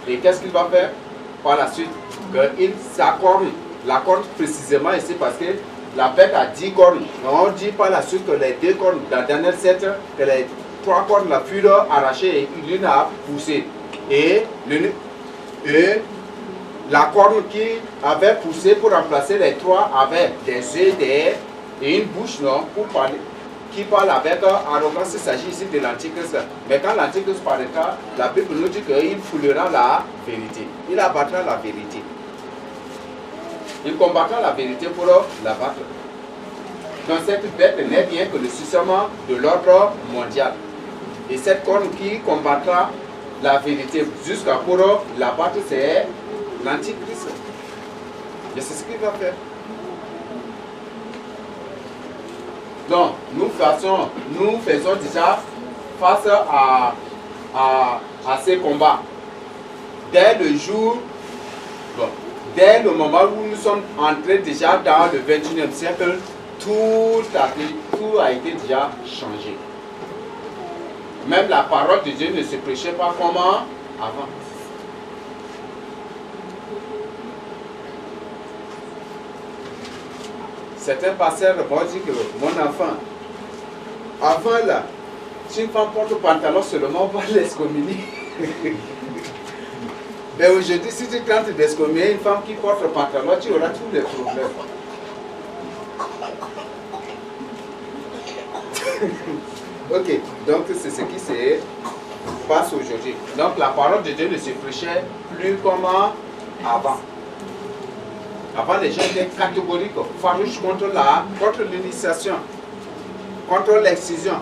Et qu'est-ce qu'il va faire par la suite? Qu'il s'accorde la corne précisément ici parce que la bête a 10 cornes. Mais on dit par la suite que les 2 cornes, dans Daniel 7, que les 3 cornes la furent arrachées et l'une a poussé. Et la corne qui avait poussé pour remplacer les 3 avait des yeux derrière et une bouche non, pour parler, qui parle avec arrogance. Il s'agit ici de l'Antichrist. Mais quand l'Antichrist paraîtra, la Bible nous dit qu'il foulera la vérité. Il abattra la vérité. Il combattra la vérité pour l'abattre. Donc cette bête n'est bien que le suscement de l'ordre mondial. Et cette corne qui combattra la vérité jusqu'à pour l'abattre, c'est l'Antichrist. Et c'est ce qu'il va faire. Donc, nous faisons déjà face à ces combats. Dès le jour, bon, dès le moment où nous sommes entrés déjà dans le 21e siècle, tout a été déjà changé. Même la parole de Dieu ne se prêchait pas comme avant. Certains pasteurs m'ont dit que mon enfant, avant là, si une femme porte pantalon seulement, on va l'excommunier. Mais aujourd'hui, si tu tentes d'excommunier une femme qui porte le pantalon, tu auras tous les problèmes. Ok, donc c'est ce qui se passe aujourd'hui. Donc la parole de Dieu ne se prêchait plus comme avant. Avant, les gens étaient catégoriques, farouches contre l'initiation, contre l'excision.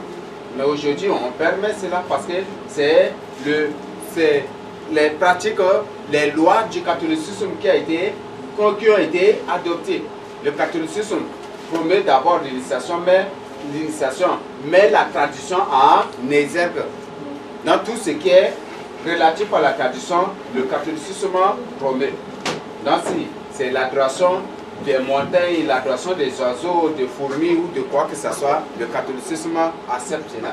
Mais aujourd'hui, on permet cela parce que c'est les pratiques, les lois du catholicisme qui ont été adoptées. Le catholicisme promet d'abord l'initiation, mais la tradition en exergue. Dans tout ce qui est relatif à la tradition, le catholicisme promet. Donc si c'est l'adoration des montagnes, l'adoration des oiseaux, des fourmis ou de quoi que ce soit, le catholicisme accepte cela.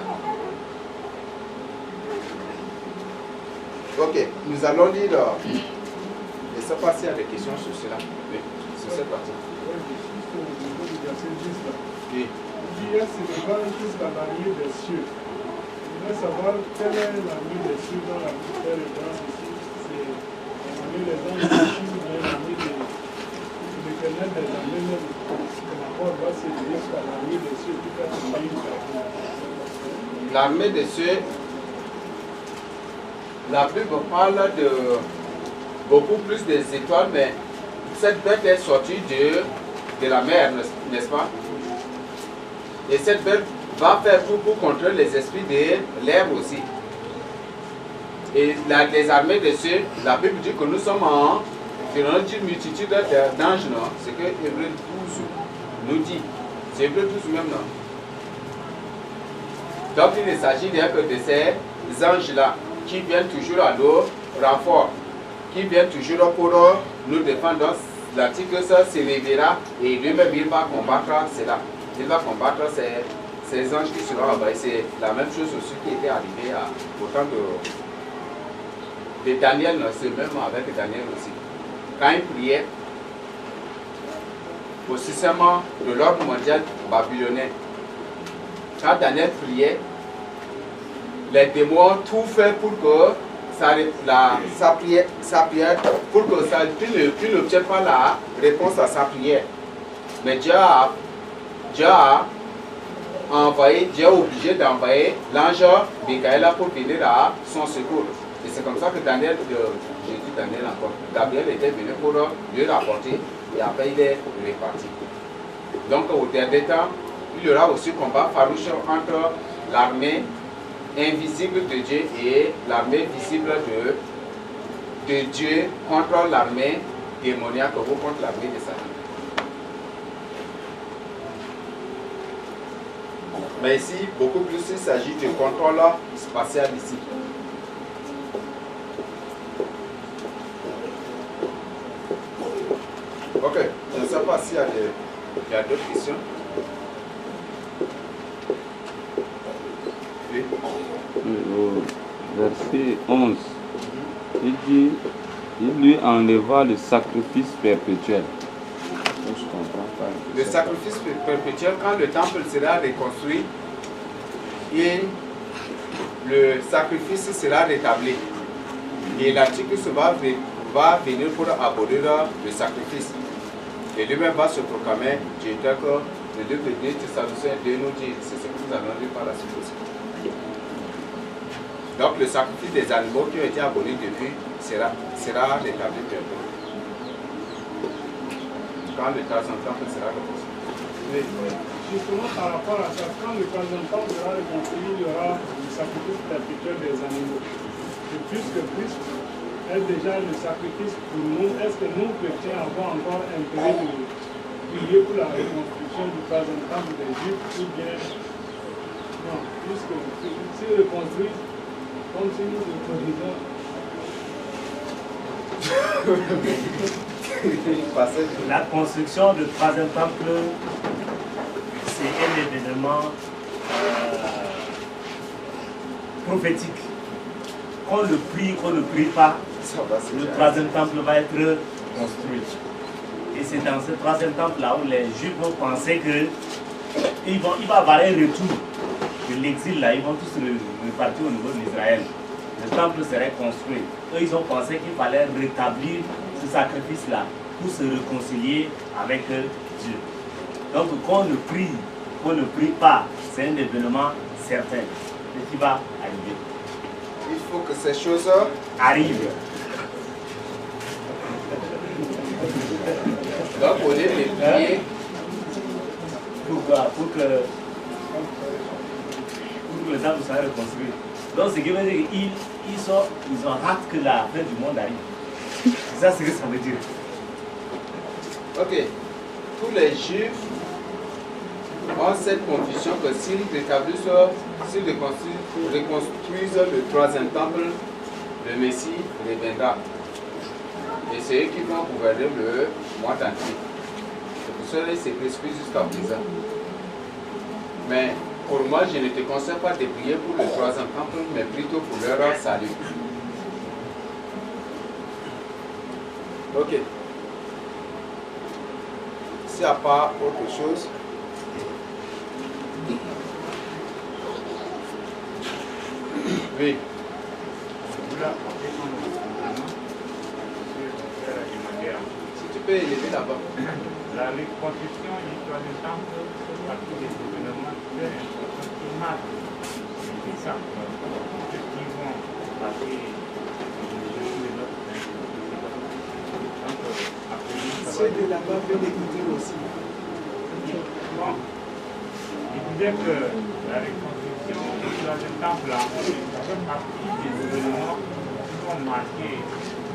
Ok, nous allons lire. Je ne sais pas s'il y a des questions sur cela. Oui, sur cette partie. Oui. Hier, c'est le vent jusqu'à la nuit des cieux. Je voudrais savoir quelle est la nuit des cieux dans la vie de l'Église ici. C'est la nuit des anges mais la nuit de l'éternel des armées même. La mort va se dire jusqu'à la nuit des cieux tout à fait. L'armée des cieux, la Bible parle de beaucoup plus des étoiles, mais cette bête est sortie de la mer, n'est-ce pas? Et cette bête va faire tout pour contrer les esprits de l'air aussi. Et les armées de cieux, la Bible dit que nous sommes en une multitude d'anges, non? C'est que Hébreu 12 nous dit. C'est Hébreu 12 même, non? Donc il ne s'agit rien que de ces anges-là qui viennent toujours à nos renforts, qui viennent toujours pour nous défendre. Donc l'Antichrist se réveillera et lui-même il va combattre cela. Il va combattre ces anges qui seront envahis. C'est la même chose aussi qui était arrivée au temps de Daniel, c'est même avec Daniel aussi. Quand il priait au système de l'ordre mondial babylonien, quand Daniel priait, les démons tout fait pour que sa prière, pour que qu'il n'obtienne pas la réponse à sa prière. Mais Dieu a obligé d'envoyer l'ange Michael pour venir à son secours. Et c'est comme ça que Daniel, j'ai dit Daniel encore, Gabriel était venu pour lui rapporter et après il est reparti. Donc au dernier temps, il y aura aussi combat farouche entre l'armée invisible de Dieu et l'armée visible de Dieu contre l'armée démoniaque ou contre l'armée de Satan. Mais ici, beaucoup plus, il s'agit du contrôle spatial ici. Ok, je ne sais pas s'il y a d'autres questions. Oui. Au verset 11. Il dit, il lui enleva le sacrifice perpétuel. Je comprends pas. Le sacrifice perpétuel, quand le temple sera reconstruit, et le sacrifice sera rétabli. Et l'Antichrist va venir pour abolir le sacrifice. Et lui-même va se proclamer Dieu, tel que le livre de 2 Thessaloniciens 2 nous dit, c'est ce que nous allons lire par la suite aussi. Donc le sacrifice des animaux qui ont été abolis depuis sera rétabli bientôt. Quand le troisième temple sera reconstruit. Oui. Justement, par rapport à ça, quand le troisième temple sera reconstruit, il y aura le sacrifice perpétuel des animaux. Et puisque Christ est déjà le sacrifice pour nous, est-ce que nous, chrétiens, avons encore intérêt de prier pour la reconstruction du troisième temple des Juifs ou bien non, puisque s'ils reconstruisent, comme si nous reconstruisons. La construction du troisième temple, c'est un événement prophétique. Qu'on le prie, qu'on ne prie pas, le troisième temple va être construit. Et c'est dans ce troisième temple-là où les Juifs vont penser qu'il va y avoir un retour de l'exil là, ils vont tous repartir au niveau d'Israël. Le temple serait construit. Eux, ils ont pensé qu'il fallait rétablir ce sacrifice-là pour se réconcilier avec Dieu. Donc, qu'on ne prie pas, c'est un événement certain. Ce qui va arriver. Il faut que ces choses Arrive. Donc, au lieu de prier, Pourquoi? Pour que le temple soit reconstruit. Donc, ce qui veut dire qu'ils ont hâte que la fin du monde arrive. C'est ça ce que ça veut dire. ok, tous les Juifs ont cette conviction que s'ils reconstruisent le troisième temple, le Messie reviendra. Et c'est eux qui vont gouverner le monde entier. C'est pour cela qu'ils se précipitent jusqu'à présent. Mais pour moi, je ne te conseille pas de prier pour le troisième temple, mais plutôt pour leur salut. Ok. S'il n'y a pas autre chose. Oui. Si tu peux élever là-bas. La reconstruction du troisième temple fait partie des événements très importants qui marquent les saints qui vont passer de notre Ceux de là-bas veulent écouter aussi. Bon, il disait que la reconstruction du troisième temple fait partie des événements qui vont marquer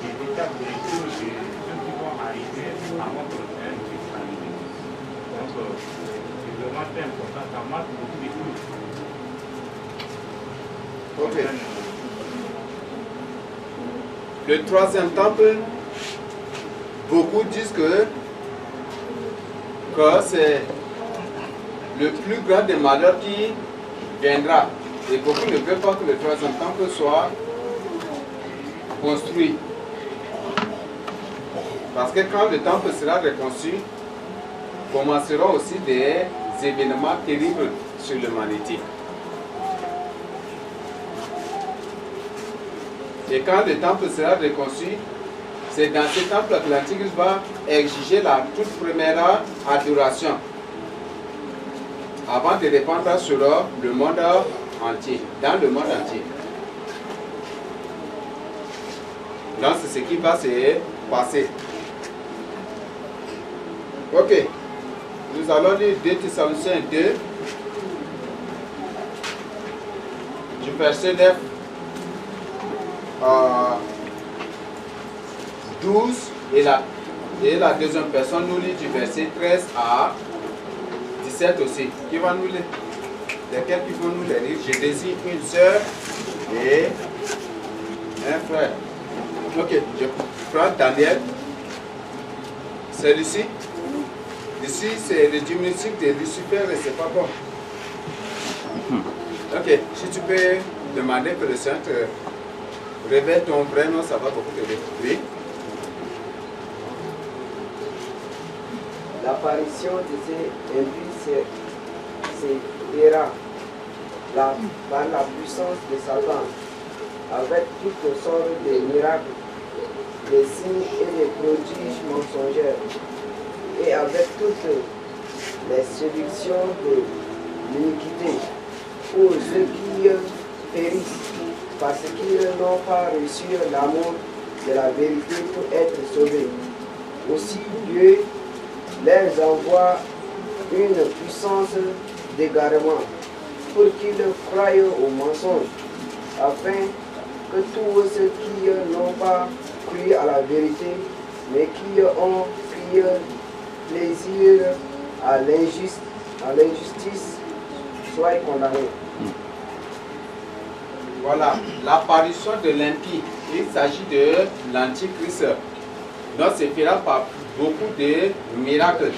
des étapes de lecture de ceux qui vont arriver avant que le Seigneur puisse arriver. Donc, c'est vraiment très important, ça marque beaucoup de choses. Ok. Le troisième temple, beaucoup disent que c'est le plus grand des malheurs qui viendra. Et beaucoup ne veulent pas que le troisième temple soit construit. Parce que quand le temple sera reconstruit, commenceront aussi des événements terribles sur l'humanité. Et quand le temple sera reconstruit, c'est dans ce temple que l'Antichrist va exiger la toute première adoration avant de répandre sur le monde entier, dans le monde entier. Donc c'est ce qui va se passer. Ok, nous allons lire 2 Thessaloniciens 2, du verset 9 à 12, et la deuxième personne nous lit du verset 13 à 17 aussi. Qui va nous lire? Lesquels qui vont nous les lire? Je désire une sœur et un frère. Ok, je prends Daniel. Celui-ci. Ici, c'est le diminutif de Lucifer et c'est pas bon. Ok, si tu peux demander que le Saint te Révèle ton vrai nom, ça va beaucoup t'aider. Oui. L'apparition de ces impies s'opéra par la puissance de Satan, avec toutes sortes de miracles, des signes et des prodiges mensongers, et avec toutes les séductions de l'iniquité, pour ceux qui périssent, parce qu'ils n'ont pas reçu l'amour de la vérité pour être sauvés. Aussi Dieu leur envoie une puissance d'égarement pour qu'ils croient au mensonge, afin que tous ceux qui n'ont pas cru à la vérité, mais qui ont pris plaisir à l'injustice, soient condamnés. Voilà, l'apparition de l'impie. Il s'agit de l'antichrist. Donc, c'est fait là par beaucoup de miracles.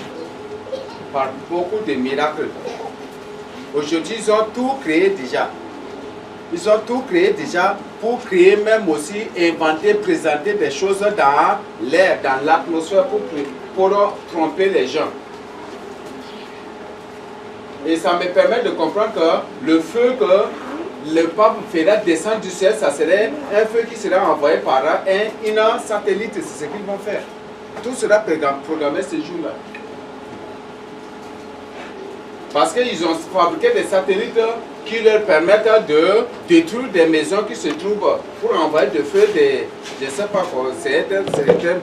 Par beaucoup de miracles. Aujourd'hui, ils ont tout créé déjà. Ils ont tout créé déjà pour créer, même aussi inventer, présenter des choses dans l'air, dans l'atmosphère pour tromper les gens. Et ça me permet de comprendre que le feu que le pape fera descendre du ciel, ça serait un feu qui sera envoyé par un satellite. C'est ce qu'ils vont faire. Tout sera programmé ce jour-là. Parce qu'ils ont fabriqué des satellites qui leur permettent de détruire des maisons qui se trouvent pour envoyer de feu des... Je ne sais pas quoi, c'est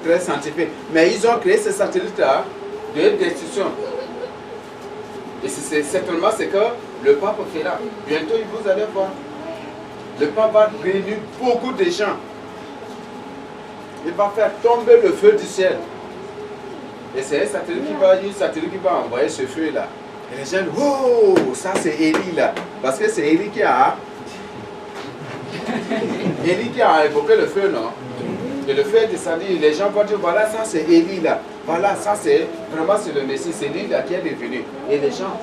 très scientifique. Mais ils ont créé ces satellites-là de destruction. Et c'est certainement ce que le pape fera. Bientôt, vous allez voir. Le pape va réunir beaucoup de gens. Il va faire tomber le feu du ciel. Et c'est un satellite qui va envoyer ce feu-là. Et les gens disent, oh, ça c'est Élie là. Parce que c'est Élie qui a évoqué le feu, non? Et le feu est descendu. Les gens vont dire, voilà, ça c'est Élie là. Voilà, ça c'est vraiment c'est le Messie. C'est Élie là qui est venu. Et les gens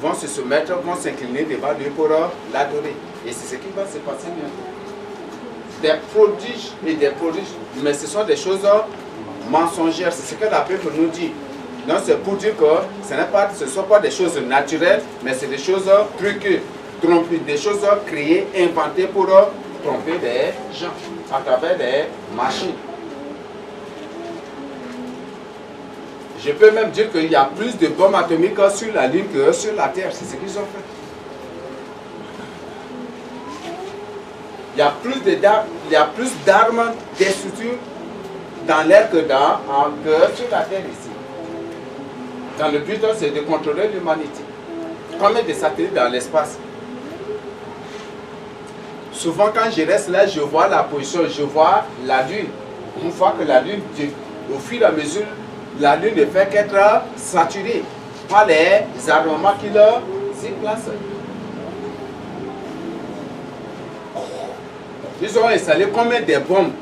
vont se soumettre, vont s'incliner devant lui pour l'adorer. Et c'est ce qui va se passer bientôt. Des prodiges et des prodiges. Mais ce sont des choses mensongères. C'est ce que la Bible nous dit. Donc c'est pour dire que ce ne sont pas des choses naturelles, mais c'est des choses truquées, trompées, des choses créées, inventées pour tromper des gens à travers des machines. Je peux même dire qu'il y a plus de bombes atomiques sur la Lune que sur la Terre. C'est ce qu'ils ont fait. Il y a plus d'armes destructives dans l'air que sur la Terre ici. Dans le but, c'est de contrôler l'humanité. Combien de satellites dans l'espace? Souvent, quand je reste là, je vois la position, je vois la Lune. Une fois que la Lune, au fur et à mesure, la Lune ne fait qu'être saturée par les armements qui s'y placent. Ils ont installé combien de bombes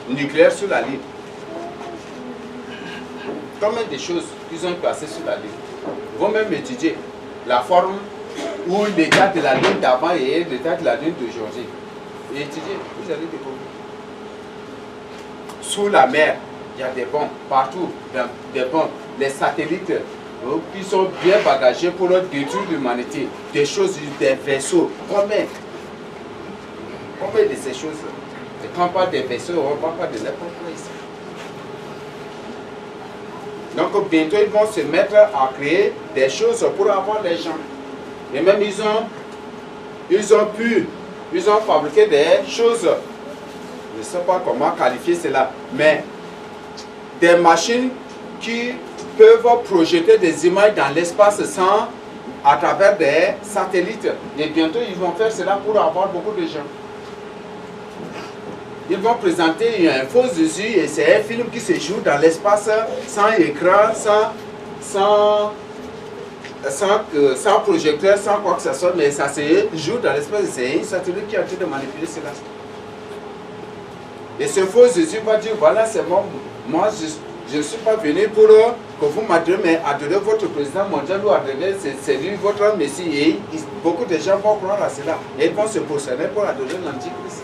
nucléaires sur la Lune? Combien de choses qu'ils ont placées sur la Lune? Ils vont même étudier la forme ou l'état de la Lune d'avant et l'état de la Lune d'aujourd'hui. Et étudier, vous allez découvrir. Sous la mer, il y a des bombes partout, des bombes. Les satellites qui sont bien bagagés pour détruire l'humanité. Des choses, des vaisseaux. Combien de ces choses? Et quand on parle des vaisseaux, on ne parle pas de n'importe quoi ici. Donc bientôt ils vont se mettre à créer des choses pour avoir les gens. Et même ils ont fabriqué des choses. Je ne sais pas comment qualifier cela, mais des machines qui peuvent projeter des images dans l'espace à travers des satellites. Et bientôt ils vont faire cela pour avoir beaucoup de gens. Ils vont présenter un faux Jésus et c'est un film qui se joue dans l'espace sans écran, sans projecteur, sans quoi que ce soit, mais ça se joue dans l'espace. C'est un satellite qui est en train de manipuler cela. Et ce faux Jésus va dire, voilà, c'est moi je ne suis pas venu pour que vous m'adorez, mais adorez votre président mondial ou adorez c'est lui votre Messie. Et beaucoup de gens vont croire à cela. Et ils vont se prosterner pour adorer l'Antichrist.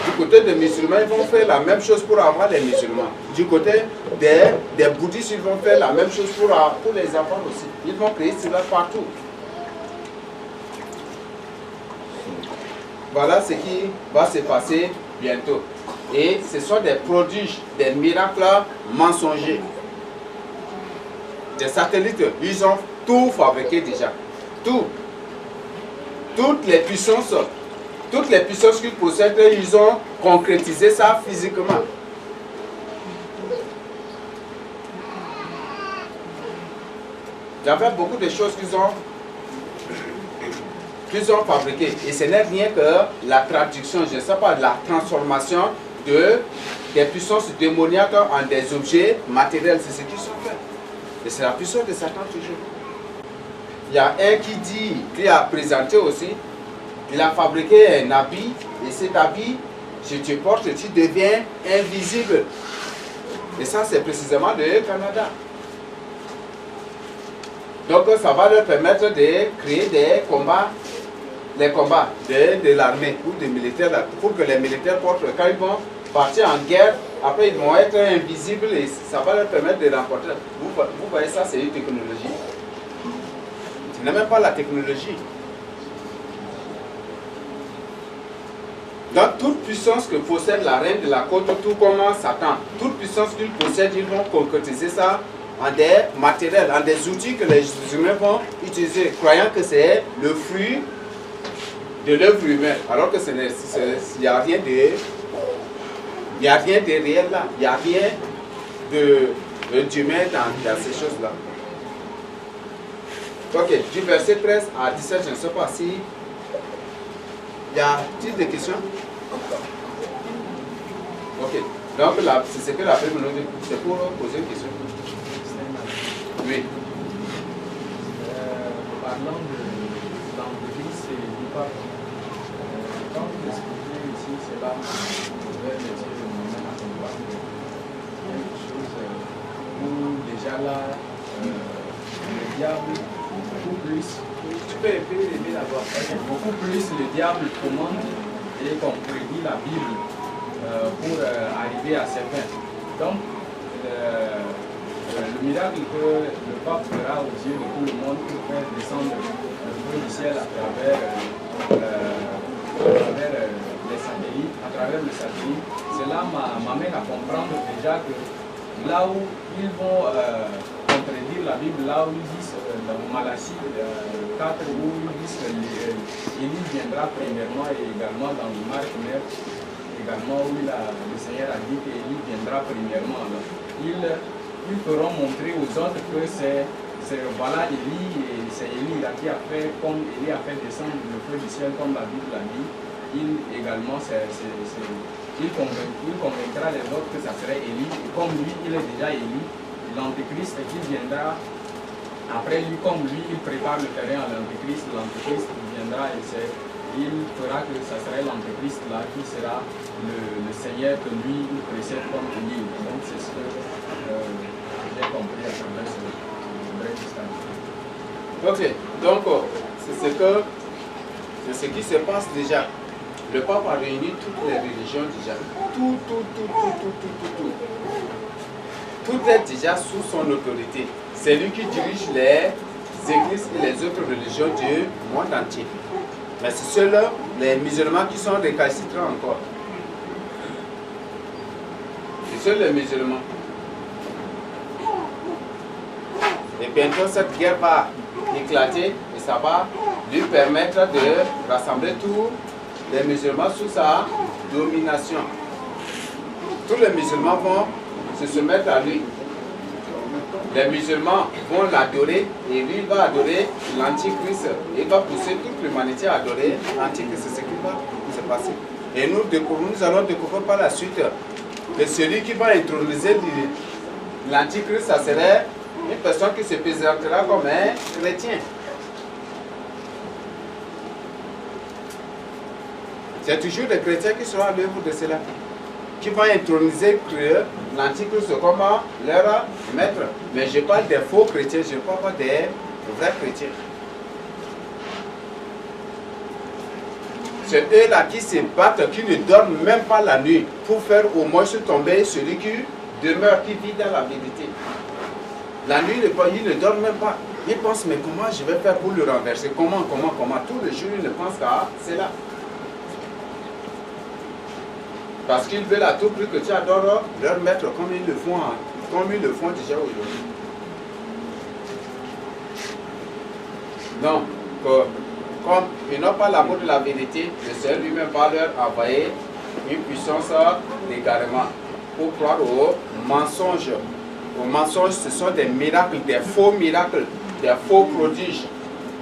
Du côté des musulmans, ils vont faire la même chose pour avoir les musulmans. Du côté des bouddhistes, ils vont faire la même chose pour les enfants aussi. Ils vont créer cela partout. Voilà ce qui va se passer bientôt. Et ce sont des prodiges, des miracles mensongers. Des satellites, ils ont tout fabriqué déjà. Tout. Toutes les puissances qu'ils possèdent, ils ont concrétisé ça physiquement. Il y avait beaucoup de choses qu'ils ont fabriquées. Et ce n'est rien que la traduction, je ne sais pas, la transformation des puissances démoniaques en des objets matériels. C'est ce qu'ils ont fait. Et c'est la puissance de Satan toujours. Il y a un qui a présenté aussi, il a fabriqué un habit, et cet habit, si tu portes, tu deviens invisible. Et ça, c'est précisément le Canada. Donc, ça va leur permettre de créer des combats de l'armée ou des militaires, pour que les militaires portent, quand ils vont partir en guerre, après ils vont être invisibles et ça va leur permettre de remporter. Vous voyez ça, c'est une technologie. Ce n'est même pas la technologie. Dans toute puissance que possède la reine de la côte, tout comme Satan, toute puissance qu'il possède, ils vont concrétiser ça en des matériels, en des outils que les humains vont utiliser, croyant que c'est le fruit de l'œuvre humaine, alors que il n'y a rien de réel là, il n'y a rien d'humain dans ces choses-là. Ok, du verset 13 à 17, je ne sais pas si il y a-t-il des questions? Ok, donc c'est ce que la Bible nous dit, c'est pour poser une question. Oui. Parlant de l'Antéchrist et du pape, quand vous expliquez ici, c'est là où le métier de moi-même à combattre quelque chose où déjà là, le diable, beaucoup plus, tu peux aimer d'abord, beaucoup plus le diable commande et qu'on prédit la Bible pour arriver à ses fins. Donc, le miracle que le pape fera aux yeux de tout le monde pour faire descendre le feu du ciel à travers les satellites, à travers le satellite, cela m'amène à comprendre déjà que là où ils vont contredire la Bible, là où ils disent dans Malachie 4, où ils disent que Élie viendra premièrement, et également dans le Marc 9, également où le Seigneur a dit qu'Élie viendra premièrement. Alors, ils feront montrer aux autres que c'est voilà Élie, et c'est Élie là qui a fait, comme Élie a fait descendre le feu du ciel, comme la Bible l'a dit. Il également, il convaincra les autres que ça serait Élie, et comme lui, il est déjà Élie, l'Antéchrist qui viendra après lui, comme lui, il prépare le terrain à l'Antéchrist viendra et il fera que ça serait l'Antéchrist là qui sera le Seigneur que lui il précède comme Élie. Donc c'est ce que j'ai compris à travers ce bref histoire. Ok, donc c'est ce qui se passe déjà. Le pape a réuni toutes les religions déjà. Tout. Tout est déjà sous son autorité. C'est lui qui dirige les églises et les autres religions du monde entier. Mais c'est seuls les musulmans qui sont récalcitrants encore. C'est seuls les musulmans. Et bientôt cette guerre va éclater et ça va lui permettre de rassembler tous les musulmans sous sa domination. Tous les musulmans vont se soumettre à lui. Les musulmans vont l'adorer et lui il va adorer l'Antichrist. Il va pousser toute l'humanité à adorer l'Antichrist. C'est ce qui va se passer. Et nous allons découvrir par la suite que celui qui va introniser l'Antichrist, ça serait une personne qui se présentera comme un chrétien. C'est toujours des chrétiens qui seront à l'œuvre de cela. qui vont introniser l'Antichrist comme leur maître. Mais je parle des faux chrétiens, je ne parle pas des vrais chrétiens. C'est eux-là qui se battent, qui ne dorment même pas la nuit pour faire au moins se tomber celui qui demeure, qui vit dans la vérité. La nuit, ils ne dorment même pas. Ils pensent, mais comment je vais faire pour le renverser? Comment? Tout le jour, ils ne pensent qu'à cela. Parce qu'ils veulent à tout prix que tu adores leur maître comme ils le font déjà aujourd'hui. Donc, comme ils n'ont pas l'amour de la vérité, le Seigneur lui-même va leur envoyer une puissance d'égarement pour croire aux mensonges. Aux mensonges, ce sont des miracles, des faux prodiges,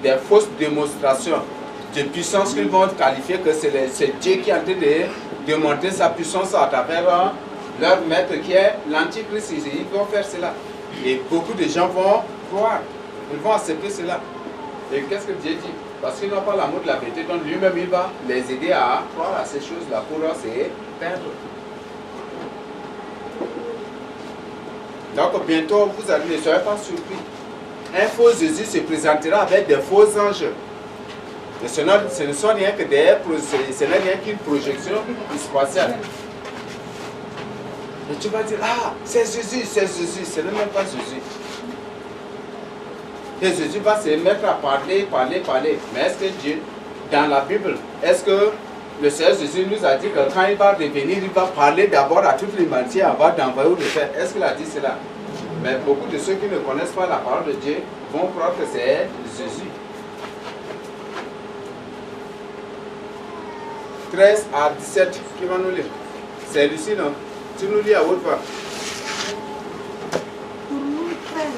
des fausses démonstrations de puissance qu'ils vont qualifier que c'est Dieu qui est en train de démontrer sa puissance à travers leur maître qui est l'Antichrist. Ils vont faire cela. Et beaucoup de gens vont croire, ils vont accepter cela. Et qu'est-ce que Dieu dit? Parce qu'ils n'ont pas l'amour de la vérité, donc lui-même il va les aider à croire à ces choses-là pour se perdre. Donc bientôt, vous allez, ne soyez pas surpris. Un faux Jésus se présentera avec des faux anges. Et ce ne sont rien que ce n'est rien qu'une projection spatiale. Et tu vas dire, ah, c'est Jésus, ce n'est même pas Jésus. Et Jésus va se mettre à parler. Mais est-ce que Dieu, dans la Bible, est-ce que le Seigneur Jésus nous a dit que quand il va revenir, il va parler d'abord à toute l'humanité avant d'envoyer ou de faire? Est-ce qu'il a dit cela? Mais beaucoup de ceux qui ne connaissent pas la parole de Dieu vont croire que c'est Jésus. 13 à 17, qui va nous lire? C'est Lucie, non? Tu nous lis à haute voix. Pour nous, frères,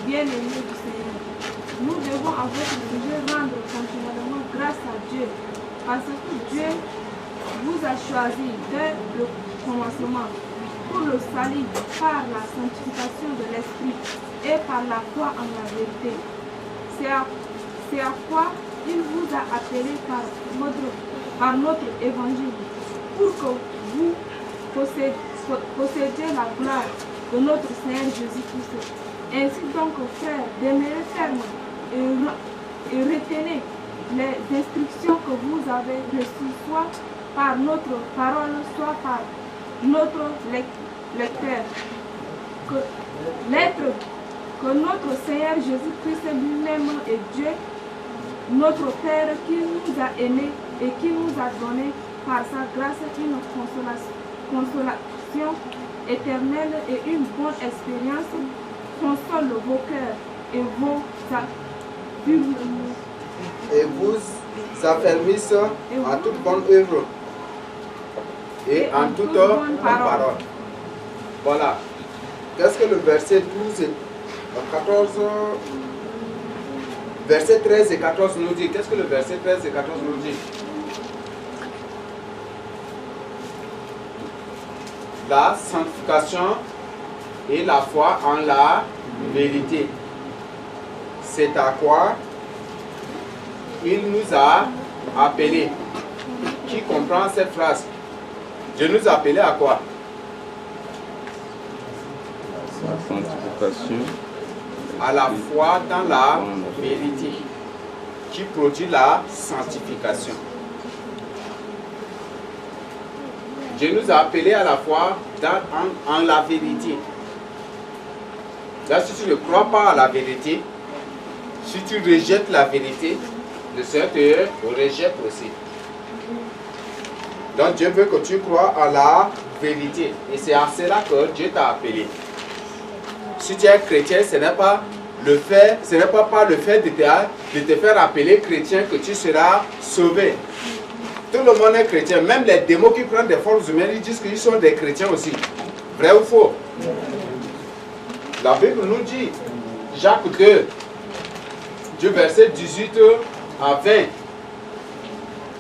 bien-aimés du Seigneur, nous devons à votre sujet rendre continuellement grâce à Dieu, parce que Dieu vous a choisi dès le commencement pour le salut par la sanctification de l'Esprit et par la foi en la vérité. C'est à quoi il vous a appelé par notre évangile, pour que vous possédiez la gloire de notre Seigneur Jésus-Christ. Ainsi donc, frères, demeurez fermes et retenez les instructions que vous avez reçues, soit par notre parole, soit par notre lecteur. Que notre Seigneur Jésus-Christ lui-même est Dieu, notre Père, qui nous a aimés et qui nous a donné par sa grâce une consolation éternelle et une bonne expérience, console vos cœurs et vous affermissent en toute bonne œuvre et en toute bonne parole. Voilà. Qu'est-ce que le verset 12 et 14, verset 13 et 14 nous dit? Qu'est-ce que le verset 13 et 14 nous dit? La sanctification et la foi en la vérité. C'est à quoi il nous a appelés. Qui comprend cette phrase? Dieu nous a appelés à quoi? La sanctification. À la foi dans la vérité, qui produit la sanctification. Dieu nous a appelés à la foi en la vérité. Là, si tu ne crois pas à la vérité, si tu rejettes la vérité, le Seigneur te rejette aussi. Donc Dieu veut que tu crois à la vérité. Et c'est à cela que Dieu t'a appelé. Si tu es chrétien, ce n'est pas par le fait de te faire appeler chrétien que tu seras sauvé. Tout le monde est chrétien. Même les démons qui prennent des formes humaines, ils disent qu'ils sont des chrétiens aussi. Vrai ou faux? La Bible nous dit, Jacques 2, du verset 18 à 20,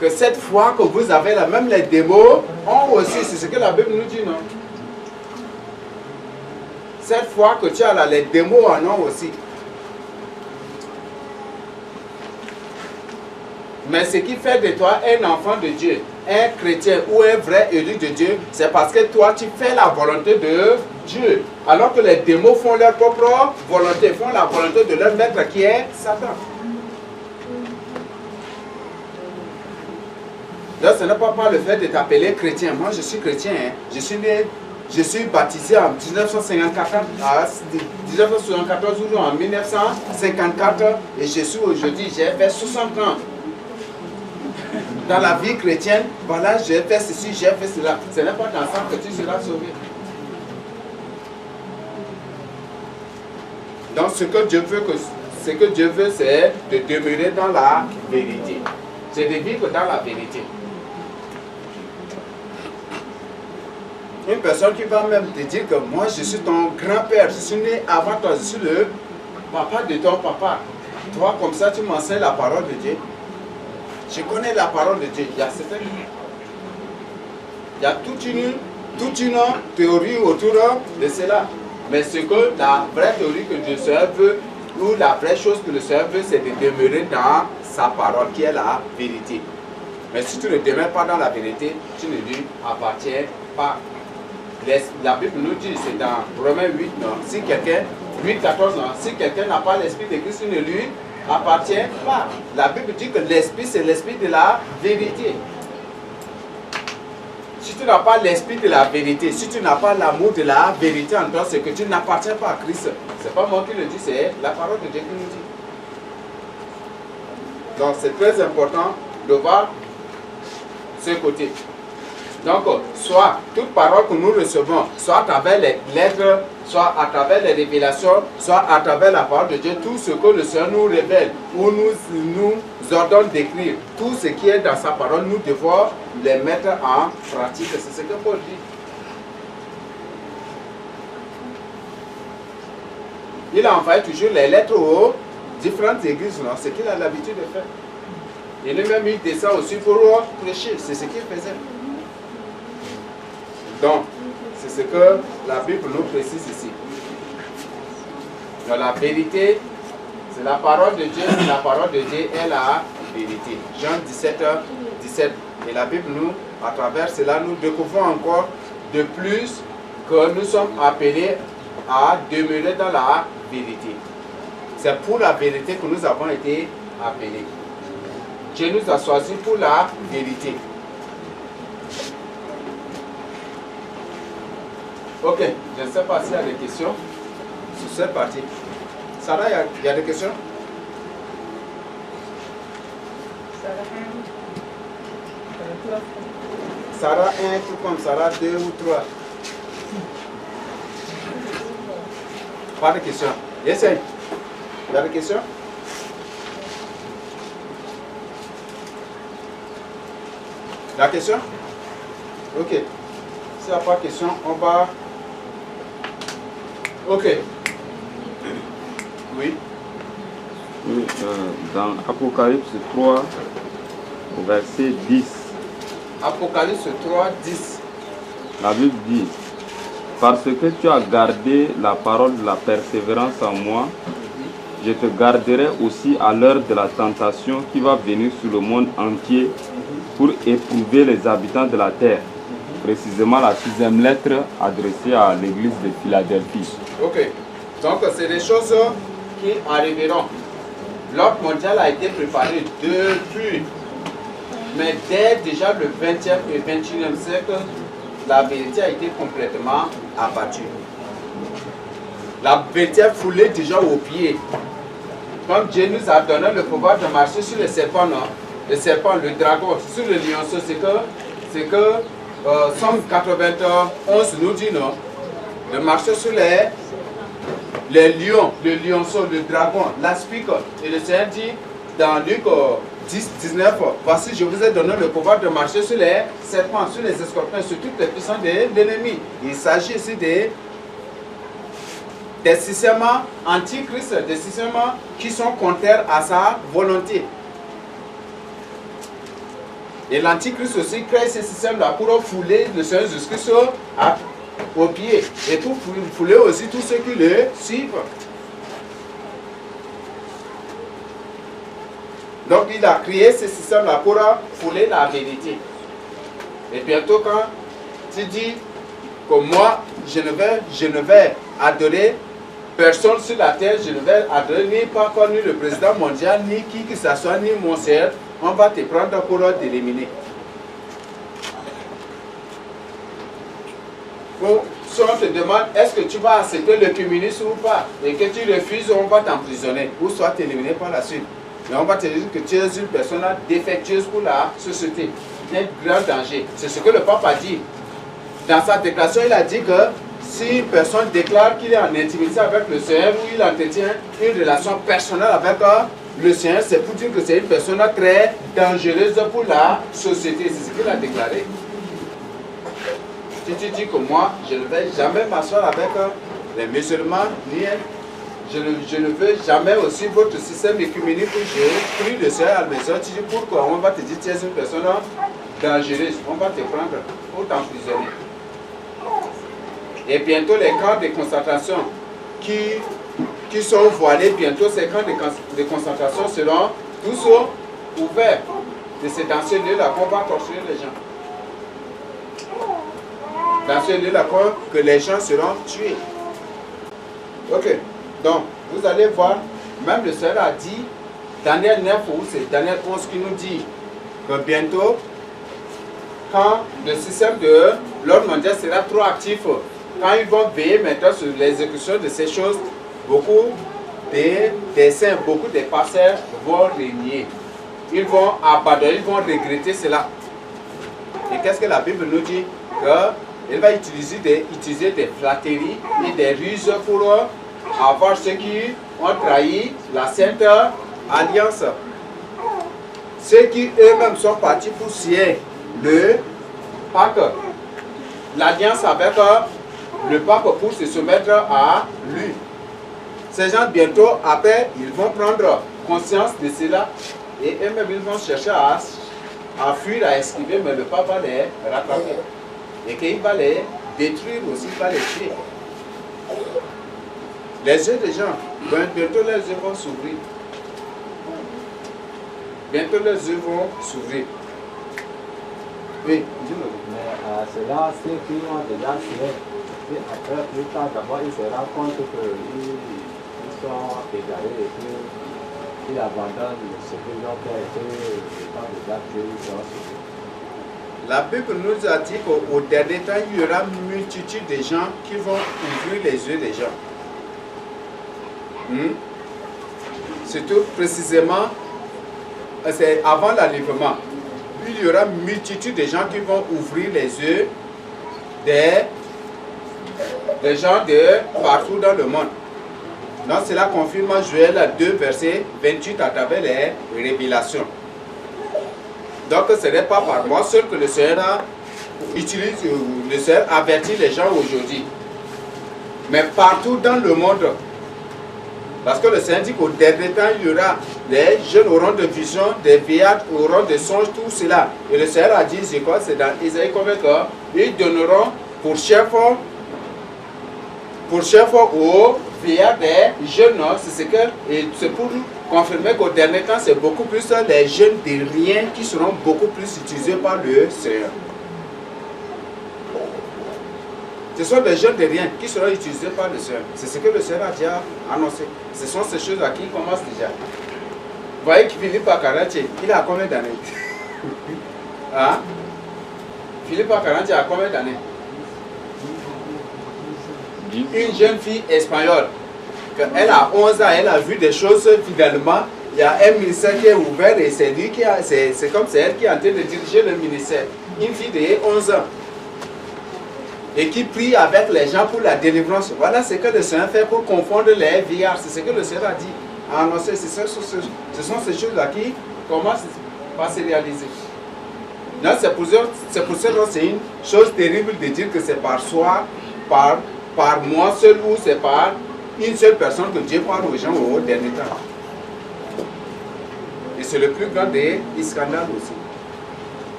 que cette foi que vous avez là, même les démons ont aussi. C'est ce que la Bible nous dit, non? Cette foi que tu as là, les démons en ont aussi. Mais ce qui fait de toi un enfant de Dieu, un chrétien ou un vrai élu de Dieu, c'est parce que toi, tu fais la volonté de Dieu. Alors que les démons font leur propre volonté, font la volonté de leur maître qui est Satan. Donc ce n'est pas par le fait de t'appeler chrétien. Moi je suis chrétien, hein. Je suis baptisé en 1974 ou en 1954 et je suis aujourd'hui, j'ai fait 60 ans. Dans la vie chrétienne, voilà, j'ai fait ceci, j'ai fait cela. Ce n'est pas dans ça que tu seras sauvé. Donc ce que Dieu veut, c'est de demeurer dans la vérité. C'est de vivre dans la vérité. Une personne qui va même te dire que moi je suis ton grand-père, je suis né avant toi, je suis le papa de ton papa. Toi comme ça tu m'enseignes la parole de Dieu. Je connais la parole de Dieu. Il y a toute une théorie autour de cela. Mais ce que la vraie théorie que Dieu veut, ou la vraie chose que le Seigneur veut, c'est de demeurer dans sa parole qui est la vérité. Mais si tu ne demeures pas dans la vérité, tu ne lui appartiens pas. La Bible nous dit, c'est dans Romains 8, non? Si quelqu'un, 8-14, non? Si quelqu'un n'a pas l'esprit de Christ, il ne lui appartient pas. La Bible dit que l'esprit, c'est l'esprit de la vérité. Si tu n'as pas l'esprit de la vérité, si tu n'as pas l'amour de la vérité en toi, c'est que tu n'appartiens pas à Christ. Ce n'est pas moi qui le dis, c'est la parole de Dieu qui nous dit. Donc c'est très important de voir ce côté. Donc, soit toute parole que nous recevons, soit à travers les lettres, soit à travers les révélations, soit à travers la parole de Dieu, tout ce que le Seigneur nous révèle ou nous ordonne d'écrire, tout ce qui est dans sa parole, nous devons les mettre en pratique. C'est ce que Paul dit. Il a envoyé toujours les lettres aux différentes églises, non? C'est ce qu'il a l'habitude de faire. Et lui-même, il descend aussi pour prêcher. C'est ce qu'il faisait. Donc, c'est ce que la Bible nous précise ici. Donc, la vérité, c'est la parole de Dieu. La parole de Dieu est la vérité. Jean 17, 17. Et la Bible, nous, à travers cela, nous découvrons encore de plus que nous sommes appelés à demeurer dans la vérité. C'est pour la vérité que nous avons été appelés. Dieu nous a choisis pour la vérité. Ok, je ne sais pas s'il y a des questions sur cette partie. Sarah, il y a des questions? Sarah 1, tout comme Sarah 2 ou 3. Pas de questions. Essaye. Il y a des questions? La question? Ok. S'il n'y a pas de question, on va... Ok. Oui. Oui, dans Apocalypse 3, au verset 10. Apocalypse 3, 10. La Bible dit: parce que tu as gardé la parole de la persévérance en moi, je te garderai aussi à l'heure de la tentation qui va venir sur le monde entier pour éprouver les habitants de la terre. Précisément la 6e lettre adressée à l'église de Philadelphie. Ok. Donc c'est des choses qui arriveront. L'ordre mondial a été préparé depuis. Mais dès déjà le 20e et 21e siècle, la vérité a été complètement abattue. La vérité est foulée déjà aux pieds. Comme Dieu nous a donné le pouvoir de marcher sur le serpent, non? Le serpent, le dragon, sur le lionceau, c'est que Somme 91 nous dit non, de marcher sur les lions, le lionceau, le dragon, l'aspic. Et le Seigneur dit dans Luc 10, 19, voici je vous ai donné le pouvoir de marcher sur les serpents, sur les scorpions, sur toutes les puissances de l'ennemi. Il s'agit ici des systèmes antichrist, des systèmes qui sont contraires à sa volonté. Et l'Antichrist aussi crée ce système-là pour fouler le Seigneur Jésus-Christ au pied. Et pour fouler aussi tous ceux qui le suivent. Donc il a créé ce système-là pour fouler la vérité. Et bientôt quand tu dis que moi, je ne vais adorer personne sur la terre, je ne vais adorer ni Papa, ni le président mondial, ni qui que ce soit, ni mon Seigneur, on va te prendre pour t'éliminer. Si on te demande est-ce que tu vas accepter le communisme ou pas, et que tu refuses, on va t'emprisonner ou soit t'éliminer par la suite. Mais on va te dire que tu es une personne défectueuse pour la société. Un grand danger. C'est ce que le pape a dit. Dans sa déclaration, il a dit que si une personne déclare qu'il est en intimité avec le Seigneur ou il entretient une relation personnelle avec le Seigneur, c'est pour dire que c'est une personne très dangereuse pour la société. C'est ce qu'il a déclaré. Si tu dis que moi, je ne vais jamais m'asseoir avec les musulmans, ni je ne veux jamais aussi votre système écuménique où j'ai pris le Seigneur à la maison. Tu dis pourquoi? On va te dire que tu es une personne dangereuse. On va te prendre pour t'emprisonner. Et bientôt les camps de concentration qui sont voilés, bientôt ces camps de concentration seront tous ouverts. Et c'est dans ce lieu-là qu'on va construire les gens. Dans ce lieu-là que les gens seront tués. Ok, donc vous allez voir, même le Seigneur a dit, Daniel 9 ou c'est Daniel 11 qui nous dit que bientôt, quand le système de l'ordre mondial sera trop actif, quand ils vont veiller maintenant sur l'exécution de ces choses, beaucoup des saints, beaucoup des pasteurs vont régner. Ils vont abandonner, ils vont regretter cela. Et qu'est-ce que la Bible nous dit? Il va utiliser des flatteries et des ruses pour avoir ceux qui ont trahi la Sainte Alliance. Ceux qui eux-mêmes sont partis pour scier le Pâques, l'alliance avec le pape pour se soumettre à lui. Ces gens bientôt, après, ils vont prendre conscience de cela et eux-mêmes ils vont chercher à fuir, à esquiver, mais le pape va les rattraper. Et qu'il va les détruire aussi, il va les tuer. Les yeux des gens, bientôt leurs yeux vont s'ouvrir. Bientôt leurs yeux vont s'ouvrir. Oui, dis-moi. Mais cela, ceux qui ont déjà fait, et après, plus tard, d'abord, ils se rendent compte qu'ils sont égarés et qu'ils abandonnent ce qu'ils ont fait et qu'ils sont déjà tués, ils sont sauvés. La Bible nous a dit qu'au dernier temps, il y aura une multitude de gens qui vont ouvrir les yeux des gens. Surtout, précisément, c'est avant l'enlèvement. Il y aura une multitude de gens qui vont ouvrir les yeux des gens de partout dans le monde. Donc, cela confirme Joël 2, verset 28 à travers les révélations. Donc ce n'est pas par moi seul que le Seigneur utilise, le Seigneur avertit les gens aujourd'hui. Mais partout dans le monde. Parce que le Seigneur dit qu'au dernier temps, il y aura, les jeunes auront de visions, des vieillards auront des songes, tout cela. Et le Seigneur a dit, c'est quoi? C'est dans Isaïe combien ils donneront pour chef aux vieillards des jeunes. C'est pour confirmer qu'au dernier temps, c'est beaucoup plus les jeunes de rien qui seront beaucoup plus utilisés par le Seigneur. Ce sont des jeunes de rien qui seront utilisés par le Seigneur. C'est ce que le Seigneur a déjà annoncé. Ce sont ces choses-là qui commencent déjà. Vous voyez que Philippe Akaranche, il a combien d'années? Hein? Philippe Akaranche a combien d'années? Une jeune fille espagnole. Elle a 11 ans, elle a vu des choses finalement. Il y a un ministère qui est ouvert et c'est lui qui a. C'est comme c'est elle qui est en train de diriger le ministère. Une fille de 11 ans. Et qui prie avec les gens pour la délivrance. Voilà ce que le Seigneur fait pour confondre les vieillards. C'est ce que le Seigneur a dit. Annoncé. Ce sont ces choses-là qui commencent à se réaliser. C'est pour ça que c'est une chose terrible de dire que c'est par soi, par moi seul ou c'est par une seule personne que Dieu parle aux gens au dernier temps. Et c'est le plus grand des scandales aussi.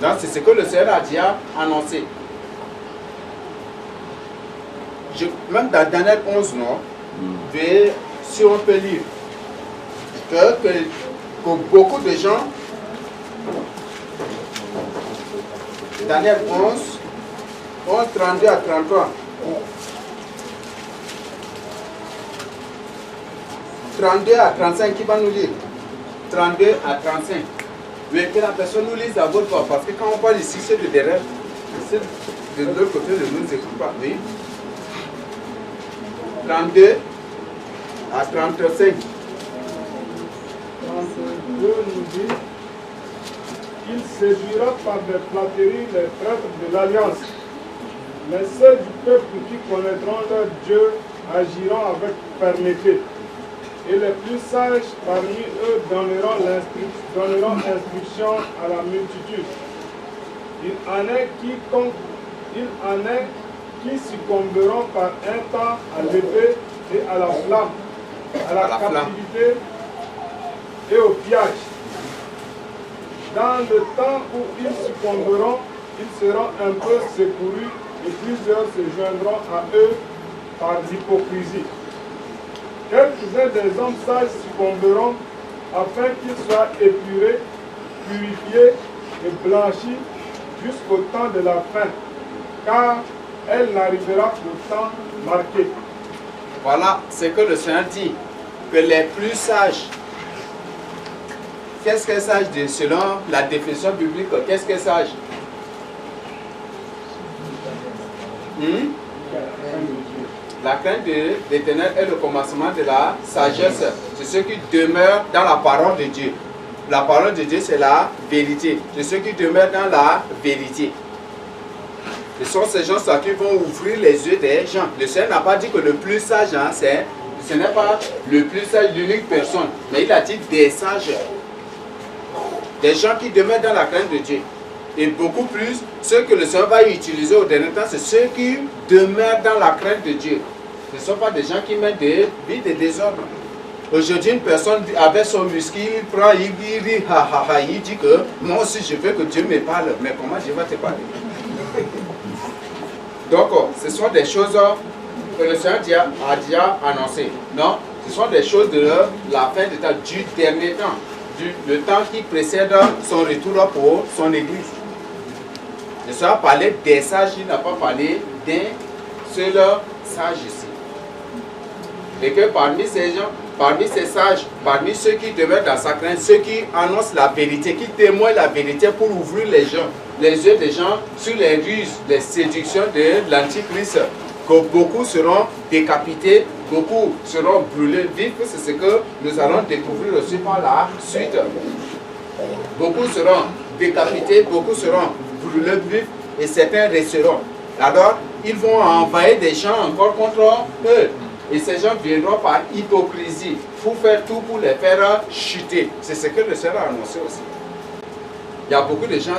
Donc c'est ce que le Seigneur a déjà annoncé. Même dans Daniel 11, non, si on peut lire que que beaucoup de gens, Daniel 11, 32 à 33. 32 à 35, qui va nous lire? 32 à 35. Mais que la personne nous lise à votre voix, parce que quand on parle ici, c'est de derrière, c'est de l'autre côté, ne nous écoute pas. Oui. 32 à 35. 32 nous dit: il séduira par des flatteries les prêtres de l'Alliance. Mais ceux du peuple qui connaîtront leur Dieu agiront avec fermeté. Et les plus sages parmi eux donneront instruction à la multitude. Il en est qui succomberont par un temps à l'épée et à la flamme, à la captivité et au pillage. Dans le temps où ils succomberont, ils seront un peu secourus et plusieurs se joindront à eux par l'hypocrisie. Quelques-uns des hommes sages succomberont afin qu'ils soient épurés, purifiés et blanchis jusqu'au temps de la fin, car elle n'arrivera qu'au temps marqué. Voilà ce que le Seigneur dit, que les plus sages. Qu'est-ce qu'est sage selon la définition biblique? Qu'est-ce qu'est sage? La crainte de l'Éternel est le commencement de la sagesse. C'est ceux qui demeurent dans la parole de Dieu. La parole de Dieu, c'est la vérité. C'est ceux qui demeurent dans la vérité. Ce sont ces gens-là qui vont ouvrir les yeux des gens. Le Seigneur n'a pas dit que le plus sage, hein, ce n'est pas le plus sage d'unique personne, mais il a dit des sages. Des gens qui demeurent dans la crainte de Dieu. Et beaucoup plus, ceux que le Seigneur va utiliser au dernier temps, c'est ceux qui demeurent dans la crainte de Dieu. Ce ne sont pas des gens qui mènent des vies de désordre. Aujourd'hui, une personne avec son whisky, il prend, il rit, il dit que moi aussi je veux que Dieu me parle. Mais comment Dieu va te parler? Donc, ce sont des choses que le Seigneur a déjà annoncées. Non, ce sont des choses de la fin du temps, du dernier temps. Le temps qui précède son retour pour son église. Le Seigneur a parlé des sages, il n'a pas parlé d'un seul sage ici. Et que parmi ces gens, parmi ces sages, parmi ceux qui demeurent dans sa crainte, ceux qui annoncent la vérité, qui témoignent la vérité pour ouvrir les gens, les yeux des gens sur les ruses, les séductions de l'Antichrist, que beaucoup seront décapités, beaucoup seront brûlés vifs. C'est ce que nous allons découvrir aussi par la suite. Beaucoup seront décapités, beaucoup seront brûlés vifs et certains resteront. Alors, ils vont envahir des gens encore contre eux. Et ces gens viendront par hypocrisie pour faire tout pour les faire chuter. C'est ce que le Seigneur a annoncé aussi. Il y a beaucoup de gens,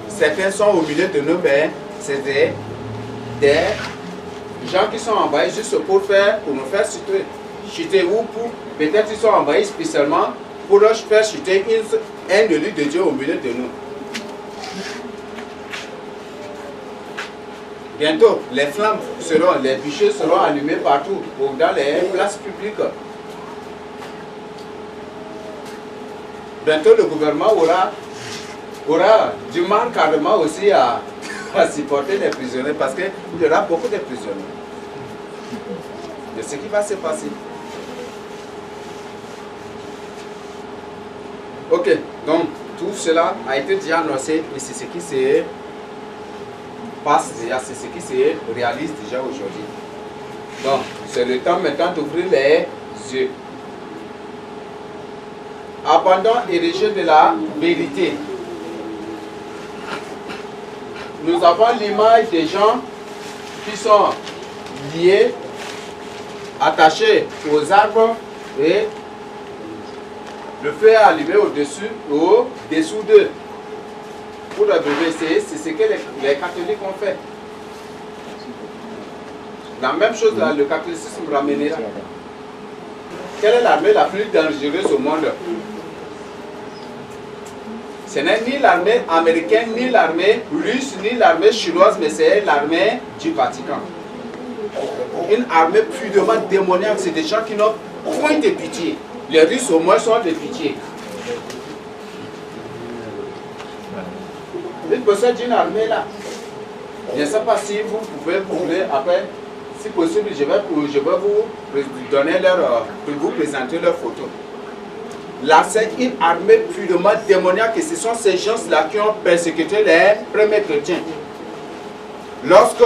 certains sont au milieu de nous, mais c'est des gens qui sont envahis juste pour nous faire chuter ou pour, peut-être ils sont envahis spécialement pour leur faire chuter un élu de Dieu au milieu de nous. Bientôt, les flammes les bûchers seront allumés partout, dans les places publiques. Bientôt, le gouvernement aura du mal carrément aussi à supporter les prisonniers, parce qu'il y aura beaucoup de prisonniers. De ce qui va se passer. Ok, donc tout cela a été déjà annoncé et c'est ce qui se passe déjà, c'est ce qui se réalise déjà aujourd'hui. Donc, c'est le temps maintenant d'ouvrir les yeux. Abandon et rejet de la vérité. Nous avons l'image des gens qui sont liés, attachés aux arbres et le feu est allumé au-dessous d'eux. Pour le bébé, c'est ce que les catholiques ont fait. La même chose, là, le catholicisme ramènera. Quelle est l'armée la plus dangereuse au monde? Ce n'est ni l'armée américaine, ni l'armée russe, ni l'armée chinoise, mais c'est l'armée du Vatican. Une armée purement démoniaque, c'est des gens qui n'ont point de pitié. Les Russes au moins sont de pitié. Une personne d'une armée là. Je ne sais pas si vous pouvez après, si possible, je vais vous donner vous présenter leurs photos. Là, c'est une armée purement démoniaque et ce sont ces gens-là qui ont persécuté les premiers chrétiens. Lorsque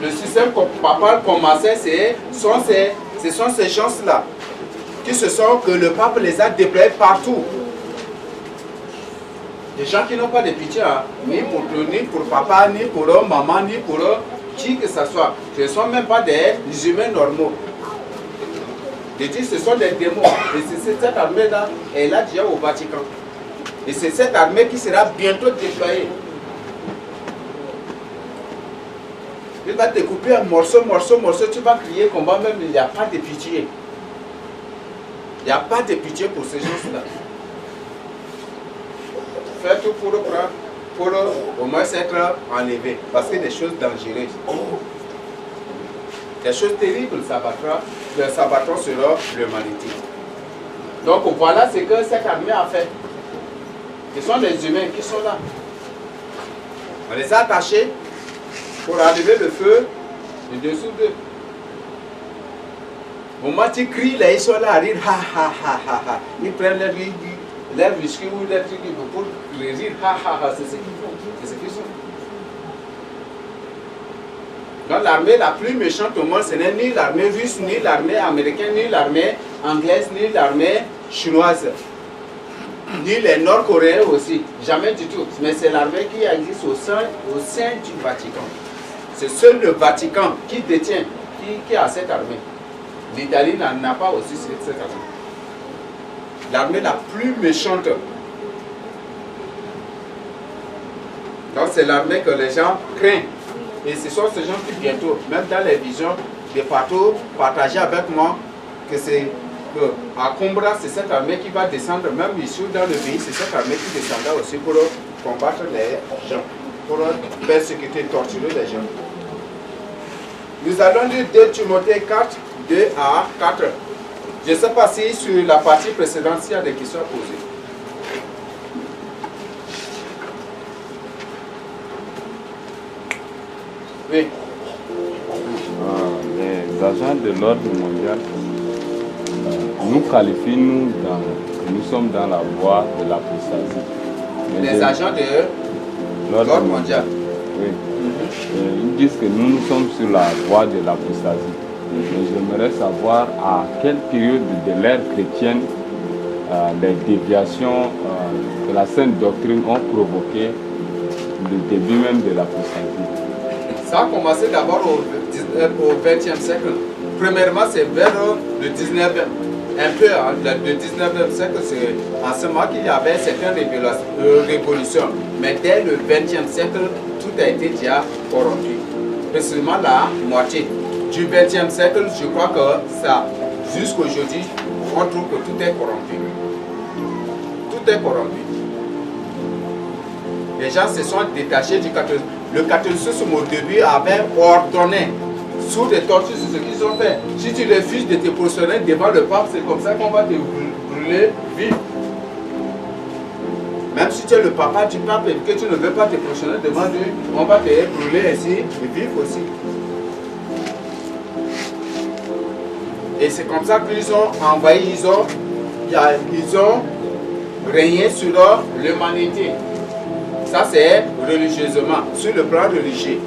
le système papal commençait, ce sont ces gens-là que le pape les a déployés partout. Des gens qui n'ont pas de pitié, hein, ni pour papa, ni pour eux, maman, ni pour eux, qui que ce soit. Ce ne sont même pas des humains normaux. Je dis, ce sont des démons. Et c'est cette armée-là, elle est là déjà au Vatican. Et c'est cette armée qui sera bientôt déployée. Il va te couper un morceau, tu vas crier combat, même il n'y a pas de pitié. Il n'y a pas de pitié pour ces gens-là. Faites tout pour au moins être enlevé. Parce que des choses dangereuses. Des choses terribles s'abattront sur l'humanité. Donc voilà ce que cette armée a fait. Ce sont les humains qui sont là. On les a attachés pour allumer le feu de dessous d'eux. Au moment où tu cries, là, ils sont là à rire, ha ha ha ha ha. Ils prennent leur whisky ou leur truc pour rire, ha ha ha. C'est ce qu'ils font. C'est ce qu'ils sont. Donc l'armée la plus méchante au monde, ce n'est ni l'armée russe, ni l'armée américaine, ni l'armée anglaise, ni l'armée chinoise. Ni les Nord-Coréens aussi. Jamais du tout. Mais c'est l'armée qui existe au sein du Vatican. C'est seul le Vatican qui détient, qui a cette armée. L'Italie n'a pas aussi cette armée. L'armée la plus méchante. Donc c'est l'armée que les gens craignent. Et ce sont ces gens qui bientôt, même dans les visions de partout, partager avec moi que c'est à Combra, c'est cette armée qui va descendre, même ici dans le pays, c'est cette armée qui descendra aussi pour combattre les gens, pour persécuter, torturer les gens. Nous allons lire 2 Timothée 4, 2 à 4. Je ne sais pas si sur la partie précédente, s'il y a des questions à poser. Oui. Les agents de l'ordre mondial nous qualifient, nous sommes dans la voie de l'apostasie. Les agents de l'ordre mondial. Oui. Ils disent que nous sommes sur la voie de l'apostasie. Mais j'aimerais savoir à quelle période de l'ère chrétienne les déviations de la sainte doctrine ont provoqué le début même de l'apostasie. Ça a commencé d'abord au XXe siècle. Premièrement, c'est vers le 19e. Un peu, le 19e siècle, c'est en ce moment qu'il y avait certaines révolutions. Mais dès le 20e siècle, tout a été déjà corrompu. Précisément la moitié. Du 20e siècle, je crois que ça, jusqu'aujourd'hui, on trouve que tout est corrompu. Tout est corrompu. Les gens se sont détachés du catholicisme. Le catholicisme au début avait ordonné, sous des tortures, c'est ce qu'ils ont fait. Si tu refuses de te positionner devant le pape, c'est comme ça qu'on va te brûler vif. Même si tu es le papa du pape et que tu ne veux pas te positionner devant lui, on va te brûler ainsi et vif aussi. Et c'est comme ça qu'ils ont envahi, ils ont régné sur l'humanité. Ça c'est religieusement, sur le plan religieux.